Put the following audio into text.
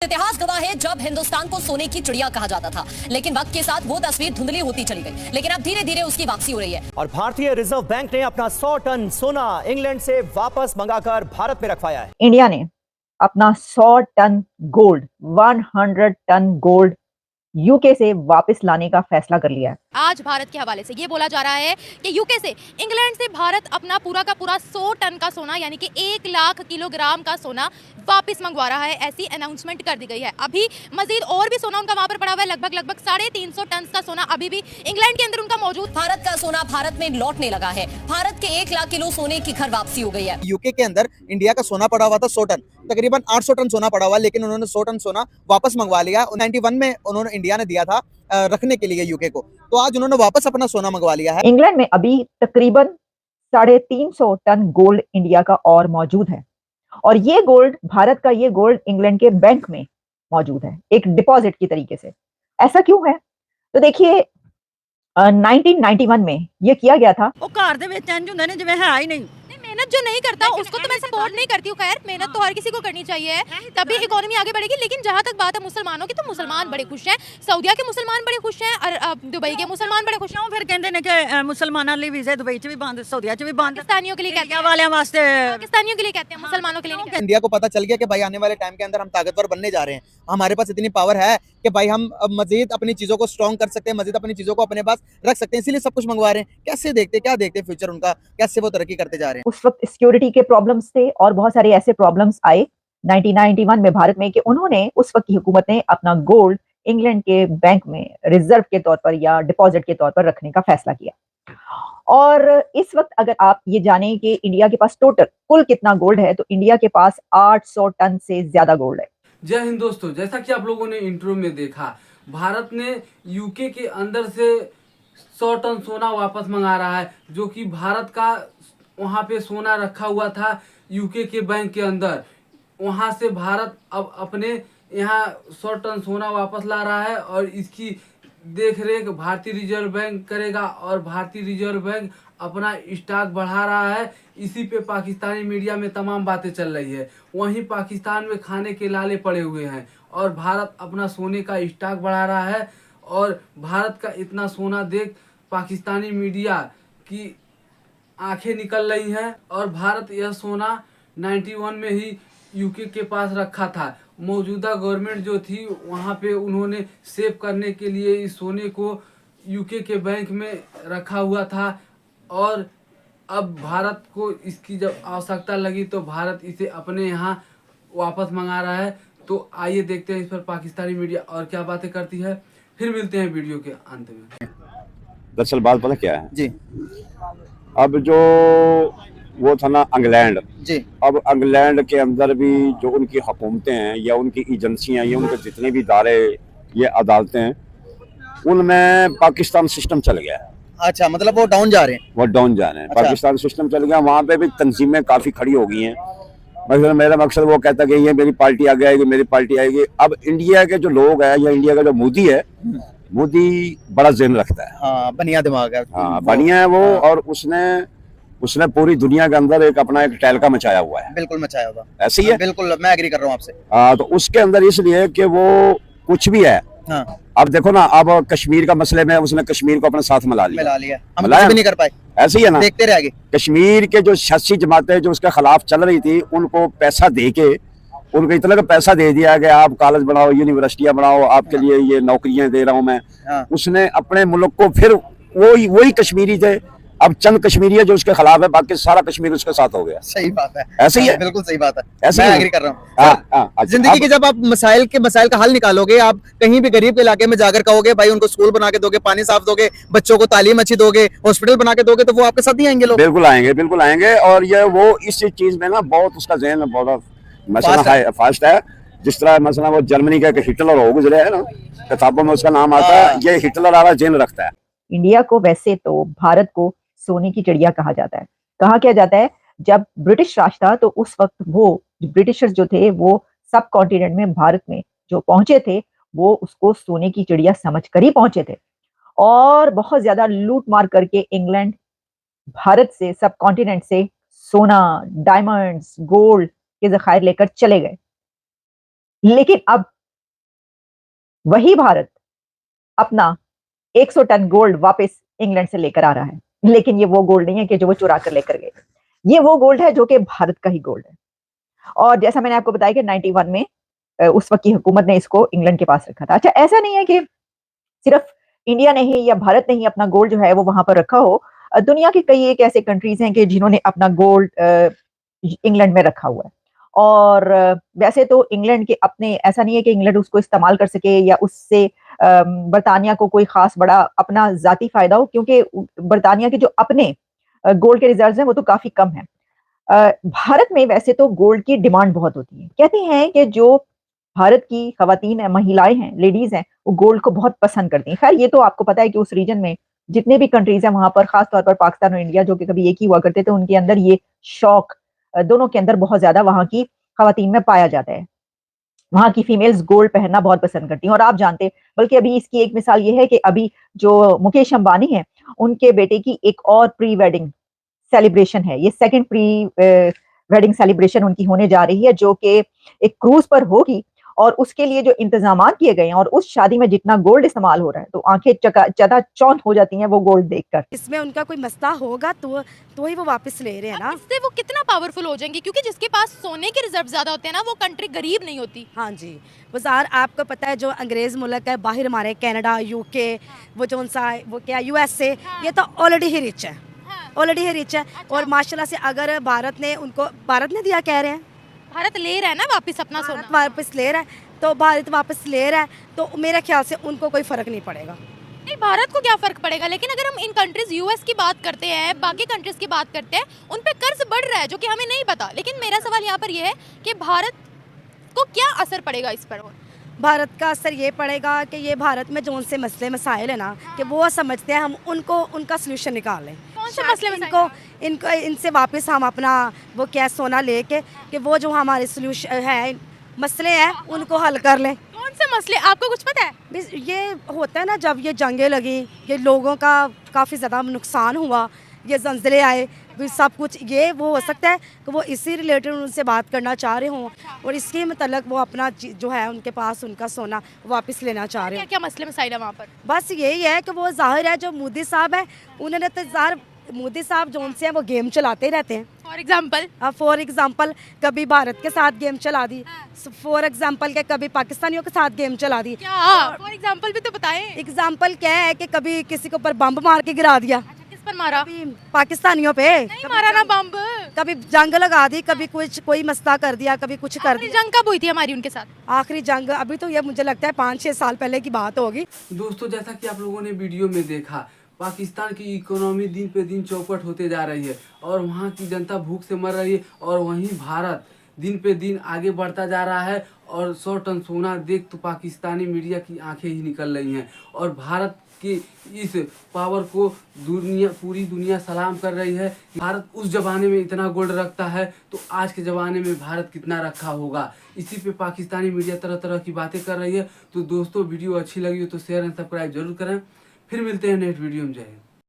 इतिहास गवाह है जब हिंदुस्तान को सोने की चिड़िया कहा जाता था, लेकिन वक्त के साथ वो तस्वीर धुंधली होती चली गई। लेकिन अब धीरे धीरे उसकी वापसी हो रही है। और भारतीय रिजर्व बैंक ने अपना 100 टन सोना इंग्लैंड से वापस मंगाकर भारत में रखवाया है। इंडिया ने अपना 100 ton gold 100 ton gold UK से वापस लाने का फैसला कर लिया है। आज भारत के हवाले से ये बोला जा रहा है कि यूके से इंग्लैंड से भारत अपना पूरा का पूरा 100 टन का सोना यानी कि 1 लाख किलोग्राम का सोना वापस मंगवा रहा है, ऐसी अनाउंसमेंट कर दी गई है। अभी मजीद और भी सोना उनका वहां पर पड़ा हुआ है, लगभग 350 टन का सोना अभी भी इंग्लैंड के अंदर उनका मौजूद। भारत का सोना भारत में लौटने लगा है। भारत के 1 लाख किलो सोने की घर वापसी हो गई है। यूके के अंदर इंडिया का सोना पड़ा हुआ था 100 टन, तकरीबन 800 टन सोना पड़ा हुआ, लेकिन उन्होंने 100 टन सोना वापस मंगवा लिया। 91 में उन्होंने इंडिया ने दिया था रखने के लिए यूके को, तो आज उन्होंने वापस अपना सोना मंगवा लिया है। इंग्लैंड में अभी तकरीबन 350 टन गोल्ड इंडिया का और मौजूद है, और ये गोल्ड, भारत का ये गोल्ड इंग्लैंड के बैंक में मौजूद है एक डिपॉजिट की तरीके से। ऐसा क्यों है? तो देखिए 1991 में ये किया गया था। मेहनत जो नहीं करता उसको तो मैं सपोर्ट नहीं करती हूँ। खैर, मेहनत तो हर किसी को करनी चाहिए, तभी इकोनॉमी आगे बढ़ेगी। लेकिन जहाँ तक बात है मुसलमानों की, तो मुसलमान बड़े खुश हैं, सऊदिया के मुसलमान बड़े खुश हैं और दुबई के मुसलमान बड़े खुश हैं। फिर कहते हैं कि मुसलमानों लिए वीज़े दुबई च भी बंद, सऊदिया च भी बंद। पाकिस्तानियों के लिए कहते हैं, वाले वास्ते पाकिस्तानियों के लिए कहते हैं, मुसलमानों के लिए नहीं कहते। इंडिया को पता चल गया कि भाई आने वाले टाइम के अंदर हम ताकतवर बनने जा रहे हैं, हमारे पास इतनी पावर है कि भाई हम अब मजीद अपनी चीजों को स्ट्रॉन्ग कर सकते हैं, मजीद अपनी चीजों को अपने पास रख सकते हैं, इसीलिए सब कुछ मंगवा रहे हैं। कैसे देखते, क्या देखते फ्यूचर उनका, कैसे वो तरक्की करते जा रहे हैं। उस वक्त सिक्योरिटी के प्रॉब्लम्स थे और बहुत सारे ऐसे प्रॉब्लम्स आए 1991 में भारत में कि उन्होंने, उस वक्त की हुकूमत ने अपना गोल्ड इंग्लैंड के बैंक में रिजर्व के तौर पर या डिपॉजिट के तौर पर रखने का फैसला किया। और इस वक्त अगर आप ये जानें कि इंडिया के पास टोटल कुल कितना गोल्ड है, तो इंडिया के पास 800 टन से ज्यादा गोल्ड है। जय हिंद दोस्तों, जैसा कि आप लोगों ने इंट्रो में देखा, भारत ने यूके के अंदर से 100 टन सोना वापस मंगा रहा है, जो कि भारत का वहाँ पे सोना रखा हुआ था यूके के बैंक के अंदर। वहाँ से भारत अब अपने यहाँ 100 टन सोना वापस ला रहा है और इसकी देख रेख भारतीय रिजर्व बैंक करेगा और भारतीय रिजर्व बैंक अपना स्टॉक बढ़ा रहा है। इसी पे पाकिस्तानी मीडिया में तमाम बातें चल रही है। वहीं पाकिस्तान में खाने के लाले पड़े हुए हैं और भारत अपना सोने का स्टॉक बढ़ा रहा है। और भारत का इतना सोना देख पाकिस्तानी मीडिया की आंखें निकल रही हैं और भारत यह सोना 91 में ही यूके के पास रखा था। मौजूदा गवर्नमेंट जो थी वहाँ पे उन्होंने सेव करने के लिए इस सोने को यूके के बैंक में रखा हुआ था, और अब भारत को इसकी जब आवश्यकता लगी तो भारत इसे अपने यहाँ वापस मंगा रहा है। तो आइए देखते हैं इस पर पाकिस्तानी मीडिया और क्या बातें करती है, फिर मिलते हैं वीडियो के अंत में। दरअसल बात पता क्या है जी, अब जो वो था ना इंग्लैंड जी, अब इंग्लैंड के अंदर भी जो उनकी हुकूमतें हैं या उनकी एजेंसियां या उनके जितने भी इदारे, ये अदालतें हैं, उनमें पाकिस्तान सिस्टम चल गया है। अच्छा, मतलब वो डाउन जा रहे हैं। वो डाउन जा रहे हैं। अच्छा। पाकिस्तान सिस्टम चल गया, वहाँ पे भी तंजीमें काफ़ी खड़ी हो गई हैं। मतलब मेरा मकसद वो कहता कि ये मेरी पार्टी आगे आएगी, मेरी पार्टी आएगी। अब इंडिया के जो लोग हैं या इंडिया का जो मोदी है, मोदी बड़ा ज़हन रखता है। हाँ, बढ़िया दिमाग है। हाँ, बढ़िया है वो। हाँ। और उसने पूरी दुनिया के अंदर एक अपना एक टहलका मचाया हुआ है। बिल्कुल मचाया होगा। ऐसे ही है। बिल्कुल, मैं एग्री कर रहा हूँ आपसे। तो उसके अंदर इसलिए कि वो कुछ भी है। हाँ, अब देखो ना, अब कश्मीर का मसले में उसने कश्मीर को अपने साथ मिला मिला लिया, हम मिलाया कुछ भी नहीं कर पाए। ऐसे ही है ना, देखते रह गए। कश्मीर के जो सियासी जमातें जो उसके खिलाफ चल रही थी, उनको पैसा दे के, उनको इतना का पैसा दे दिया कि आप कॉलेज बनाओ, यूनिवर्सिटियां बनाओ, आपके लिए ये नौकरियां दे रहा हूं मैं। हाँ। उसने अपने मुल्क को फिर वही कश्मीरी थे, अब चंद कश्मीरी है जो उसके खिलाफ है, बाकी सारा कश्मीर उसके साथ हो गया। सही बात है, ऐसे ही है। बिल्कुल सही बात है, ऐसे मैं ही है। एग्री कर रहा हूँ। जिंदगी के जब आप मसाइल का हल निकालोगे, आप कहीं भी गरीब के इलाके में जाकर कहोगे भाई उनको स्कूल बना के दोगे, पानी साफ दोगे, बच्चों को तालीम अच्छी दोगे, हॉस्पिटल बना के दोगे, तो वो आपके साथ ही आएंगे लोग। बिल्कुल आएंगे, बिल्कुल आएंगे। और ये वो इस चीज में ना बहुत उसका ज़हन बहुत मसला फास्ट है। जिस तरह मसला वो जर्मनी का हिटलर हो गुजरे है ना, किताबों में उसका नाम आता है, ये हिटलर वाला ज़हन रखता है। इंडिया को वैसे तो भारत को सोने की चिड़िया कहा जाता है। कहा क्या जाता है, जब ब्रिटिश राज था तो उस वक्त वो ब्रिटिशर्स जो थे वो सब कॉन्टिनेंट में भारत में जो पहुंचे थे, वो उसको सोने की चिड़िया समझ कर ही पहुंचे थे, और बहुत ज्यादा लूट मार करके इंग्लैंड भारत से, सब कॉन्टिनेंट से सोना, डायमंड्स, गोल्ड के जखायर लेकर चले गए। लेकिन अब वही भारत अपना 100 टन गोल्ड वापस इंग्लैंड से लेकर आ रहा है, लेकिन ये वो गोल्ड नहीं है कि जो वो चुरा कर लेकर गए। ये वो गोल्ड है जो कि भारत का ही गोल्ड है। और जैसा मैंने आपको बताया कि 91 में उस वक्त की हुकूमत ने इसको इंग्लैंड के पास रखा था। अच्छा, ऐसा नहीं है कि सिर्फ इंडिया ने ही या भारत ने ही अपना गोल्ड जो है वो वहां पर रखा हो। दुनिया के कई एक ऐसे कंट्रीज हैं कि जिन्होंने अपना गोल्ड इंग्लैंड में रखा हुआ है। और वैसे तो इंग्लैंड के अपने, ऐसा नहीं है कि इंग्लैंड उसको इस्तेमाल कर सके या उससे बरतानिया को कोई खास बड़ा अपना जाती फायदा हो, क्योंकि बरतानिया के जो अपने गोल्ड के रिजर्व हैं वो तो काफी कम है। भारत में वैसे तो गोल्ड की डिमांड बहुत होती है। कहते हैं कि जो भारत की खवातीन है, महिलाएं हैं, लेडीज हैं, वो गोल्ड को बहुत पसंद करती हैं। खैर, ये तो आपको पता है कि उस रीजन में जितने भी कंट्रीज हैं वहां पर, खासतौर पर पाकिस्तान और इंडिया जो कि कभी एक ही हुआ करते थे, उनके अंदर ये शौक दोनों के अंदर बहुत ज्यादा वहां की खवातीन में पाया जाता है। वहां की फीमेल्स गोल्ड पहनना बहुत पसंद करती हैं। और आप जानते, बल्कि अभी इसकी एक मिसाल ये है कि अभी जो मुकेश अंबानी है, उनके बेटे की एक और प्री वेडिंग सेलिब्रेशन है। ये सेकंड प्री वेडिंग सेलिब्रेशन उनकी होने जा रही है, जो कि एक क्रूज पर होगी। और उसके लिए जो इंतजाम किए गए हैं, और उस शादी में जितना गोल्ड इस्तेमाल हो रहा है, तो आंखें चकाचौंध हो जाती हैं वो गोल्ड देखकर। इसमें उनका कोई मसला होगा तो ही वो वापस ले रहे हैं ना। इससे वो कितना पावरफुल हो जाएंगे, क्योंकि जिसके पास सोने के रिजर्व ज्यादा होते हैं ना, वो कंट्री गरीब नहीं होती। हाँ जी, बाजार आपको पता है जो अंग्रेज मुल्क है बाहर हमारे, कनाडा, यूके, वो जो सा वो क्या यूएसए, ये तो ऑलरेडी ही रिच है, ऑलरेडी ही रिच है। और माशाल्लाह से अगर भारत ने दिया, कह रहे हैं भारत ले रहा है ना वापस अपना सोना, वापस ले रहा है, तो भारत वापस ले रहा है, तो मेरे ख्याल से उनको कोई फर्क नहीं पड़ेगा। नहीं, भारत को क्या फर्क पड़ेगा। लेकिन अगर हम इन कंट्रीज यूएस की बात करते हैं, बाकी कंट्रीज की बात करते हैं, उन पे कर्ज बढ़ रहा है जो कि हमें नहीं पता। लेकिन मेरा सवाल यहाँ पर यह है कि भारत को क्या असर पड़ेगा इस पर। भारत का असर ये पड़ेगा कि ये भारत में जो से मसले मसाइल है ना, कि वो समझते हैं, हम उनका सोल्यूशन निकालें। कौन से मसले इनको इनसे वापस हम अपना वो क्या सोना लेके, कि वो जो हमारे सोल्यूशन है, मसले हैं, उनको हल कर लें। कौन से मसले, आपको कुछ पता है? ये होता है ना, जब ये जंगें लगी, ये लोगों का काफ़ी ज़्यादा नुकसान हुआ, ये जंजले आए, सब कुछ, ये वो हो सकता है कि वो इसी रिलेटेड उनसे बात करना चाह रहे हों, और इसके मतलब वो अपना जो है उनके पास उनका सोना वापस लेना चाह रहे हो। क्या मसले मसाइल है वहाँ पर? बस यही है कि वो जाहिर है जो मोदी साहब है, उन्होंने तो ज़ाहिर मोदी साहब जो उनसे हैं वो गेम चलाते ही रहते हैं। फॉर एग्जाम्पल कभी भारत के साथ गेम चला दी, फॉर एग्जाम्पल के कभी पाकिस्तानियों के साथ गेम चला दी। फॉर एग्जाम्पल भी तो बताएं। एग्जाम्पल क्या है कि कभी किसी के ऊपर बम मार के गिरा दिया। किस पर मारा? पाकिस्तानियों पे। नहीं मारा ना बम। कभी जंग लगा दी, कभी कुछ कोई मसला कर दिया, कभी कुछ कर दिया। जंग कब हुई थी हमारी उनके साथ? आखिरी जंग अभी तो ये मुझे लगता है 5-6 साल पहले की बात होगी। दोस्तों, जैसा कि आप लोगों ने वीडियो में देखा, पाकिस्तान की इकोनॉमी दिन पे दिन चौपट होते जा रही है और वहाँ की जनता भूख से मर रही है, और वहीं भारत दिन पे दिन आगे बढ़ता जा रहा है। और 100 टन सोना देख तो पाकिस्तानी मीडिया की आंखें ही निकल रही हैं, और भारत की इस पावर को पूरी दुनिया सलाम कर रही है। भारत उस जमाने में इतना गोल्ड रखता है, तो आज के ज़माने में भारत कितना रखा होगा। इसी पे पाकिस्तानी मीडिया तरह तरह की बातें कर रही है। तो दोस्तों, वीडियो अच्छी लगी हो तो शेयर एंड सब्सक्राइब जरूर करें। फिर मिलते हैं नेक्स्ट वीडियो में। जय हिंद।